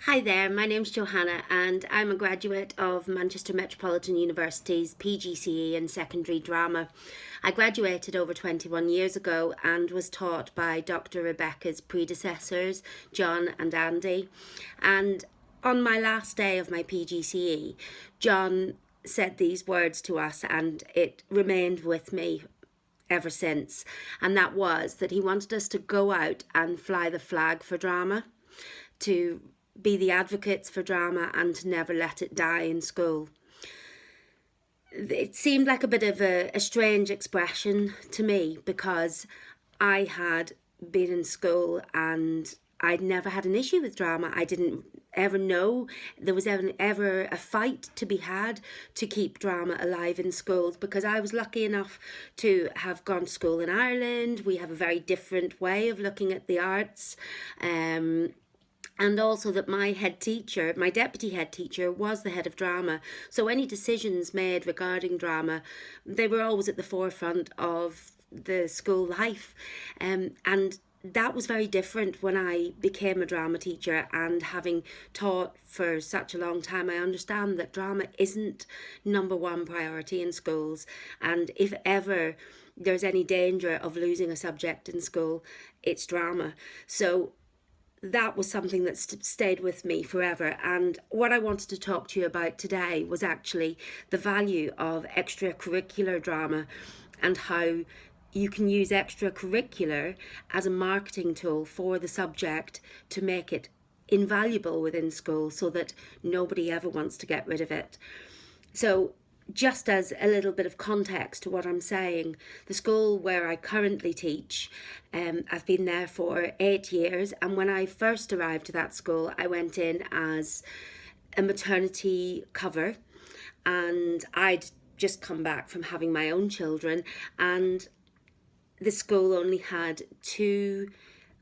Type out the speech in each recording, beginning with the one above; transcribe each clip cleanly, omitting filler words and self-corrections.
Hi there, my name's Johanna and I'm a graduate of Manchester Metropolitan University's PGCE and Secondary Drama. I graduated over 21 years ago and was taught by Dr. Rebecca's predecessors, John and Andy. And on my last day of my PGCE, John said these words to us and it remained with me ever since. And that was that he wanted us to go out and fly the flag for drama, to be the advocates for drama and to never let it die in school. It seemed like a bit of a strange expression to me because I had been in school and I'd never had an issue with drama. I didn't ever know there was ever a fight to be had to keep drama alive in schools, because I was lucky enough to have gone to school in Ireland. We have a very different way of looking at the arts. And also that my deputy head teacher, was the head of drama. So any decisions made regarding drama, they were always at the forefront of the school life. And that was very different when I became a drama teacher, and having taught for such a long time, I understand that drama isn't number one priority in schools. And if ever there's any danger of losing a subject in school, it's drama. So that was something that stayed with me forever. And what I wanted to talk to you about today was actually the value of extracurricular drama and how you can use extracurricular as a marketing tool for the subject to make it invaluable within school so that nobody ever wants to get rid of it. So just as a little bit of context to what I'm saying, the school where I currently teach, I've been there for 8 years, and when I first arrived to that school, I went in as a maternity cover, and I'd just come back from having my own children, and the school only had 2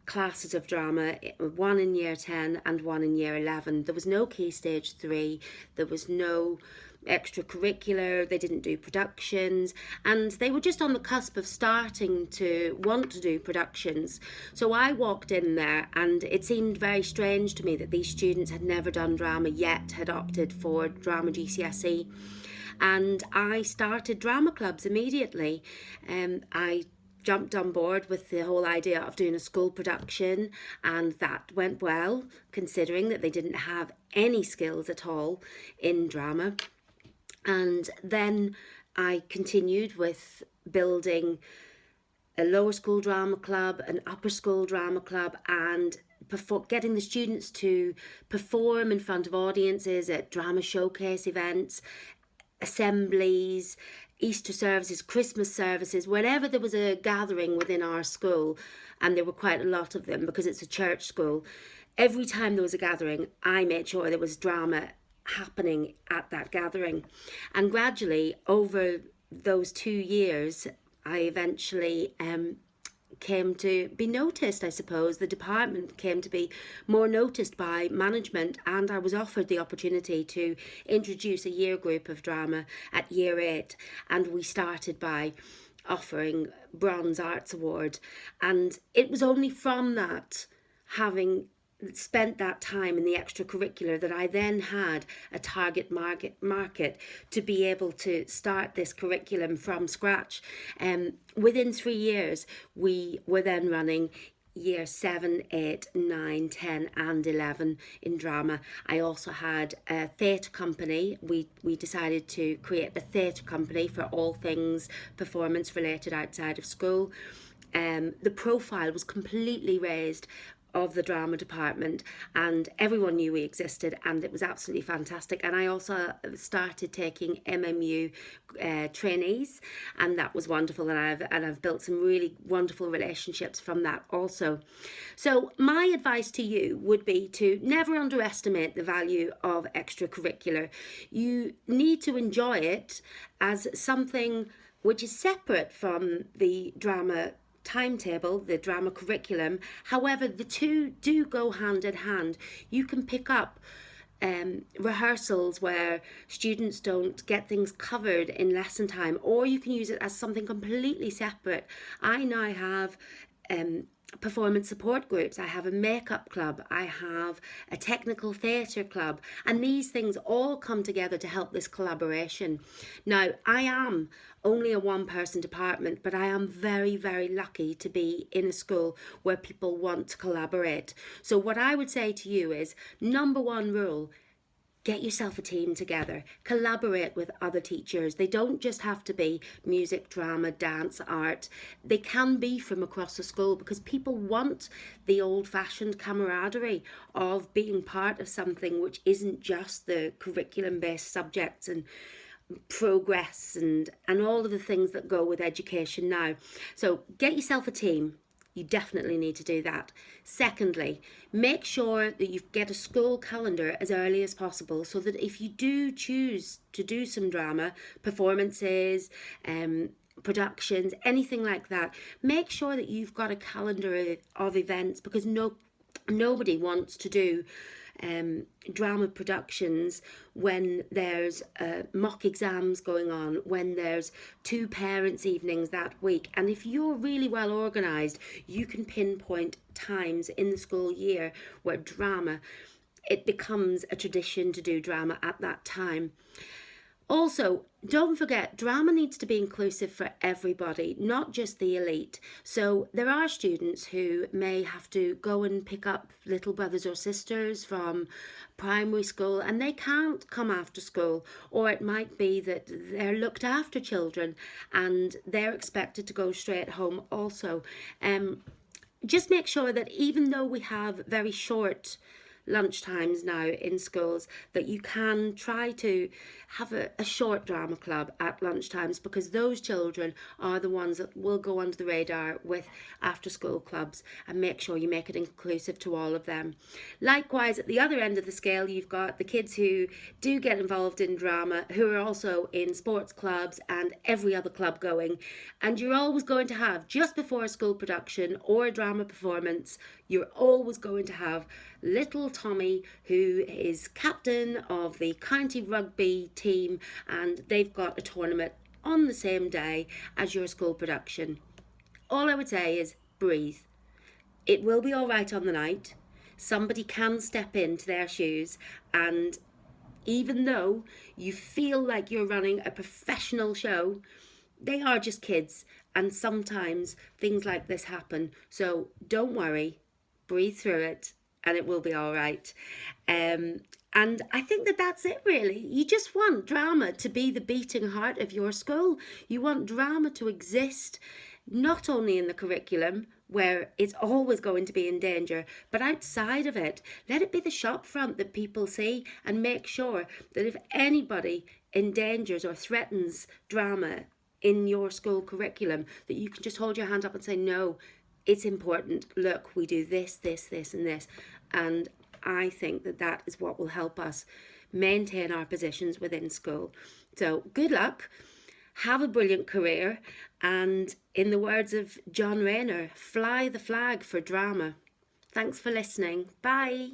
classes of drama, one in year 10 and one in year 11. There was no key stage 3, there was no extracurricular, they didn't do productions, and they were just on the cusp of starting to want to do productions. So I walked in there and it seemed very strange to me that these students had never done drama yet had opted for Drama GCSE, and I started drama clubs immediately. I jumped on board with the whole idea of doing a school production, and that went well considering that they didn't have any skills at all in drama. And then I continued with building a lower school drama club, an upper school drama club, and getting the students to perform in front of audiences at drama showcase events, assemblies, Easter services, Christmas services, whenever there was a gathering within our school, and there were quite a lot of them because it's a church school. Every time there was a gathering, I made sure there was drama happening at that gathering. And gradually, over those 2 years, I eventually came to be noticed, I suppose. The department came to be more noticed by management, and I was offered the opportunity to introduce a year group of drama at year 8, and we started by offering Bronze Arts Award. And it was only from that, having spent that time in the extracurricular, that I then had a target market to be able to start this curriculum from scratch. Within 3 years, we were then running year 7, 8, 9, 10 and 11 in drama. I also had a theatre company. We decided to create a theatre company for all things performance related outside of school. The profile was completely raised of the drama department, and everyone knew we existed, and it was absolutely fantastic. And I also started taking MMU trainees, and that was wonderful, and I've built some really wonderful relationships from that also. So my advice to you would be to never underestimate the value of extracurricular. You need to enjoy it as something which is separate from the drama timetable, the drama curriculum. However, the two do go hand in hand. You can pick up rehearsals where students don't get things covered in lesson time, or you can use it as something completely separate. I now have performance support groups, I have a makeup club, I have a technical theatre club, and these things all come together to help this collaboration. Now, I am only a one-person department, but I am very, very lucky to be in a school where people want to collaborate. So what I would say to you is, number one rule: get yourself a team together, collaborate with other teachers. They don't just have to be music, drama, dance, art. They can be from across the school, because people want the old-fashioned camaraderie of being part of something which isn't just the curriculum-based subjects and progress and all of the things that go with education now. So get yourself a team. You definitely need to do that. Secondly, make sure that you get a school calendar as early as possible, so that if you do choose to do some drama, performances, productions, anything like that, make sure that you've got a calendar of events, because nobody wants to do drama productions when there's mock exams going on, when there's 2 parents' evenings that week. And if you're really well organised, you can pinpoint times in the school year where it becomes a tradition to do drama at that time. Also, don't forget, drama needs to be inclusive for everybody, not just the elite. So there are students who may have to go and pick up little brothers or sisters from primary school, and they can't come after school. Or it might be that they're looked after children and they're expected to go straight home also. Just make sure that even though we have very short lunch times now in schools, that you can try to have a short drama club at lunch times, because those children are the ones that will go under the radar with after school clubs, and make sure you make it inclusive to all of them. Likewise, at the other end of the scale, you've got the kids who do get involved in drama, who are also in sports clubs and every other club going, and you're always going to have, just before a school production or a drama performance, you're always going to have little Tommy, who is captain of the county rugby team, and they've got a tournament on the same day as your school production. All I would say is breathe. It will be all right on the night. Somebody can step into their shoes, and even though you feel like you're running a professional show, they are just kids, and sometimes things like this happen. So don't worry, breathe through it, and it will be all right. And I think that that's it, really. You just want drama to be the beating heart of your school. You want drama to exist not only in the curriculum, where it's always going to be in danger, but outside of it. Let it be the shop front that people see, and make sure that if anybody endangers or threatens drama in your school curriculum, that you can just hold your hand up and say, no, it's important. Look, we do this, this, this, and this. And I think that that is what will help us maintain our positions within school. So good luck, have a brilliant career, and in the words of John Rayner, fly the flag for drama. Thanks for listening. Bye.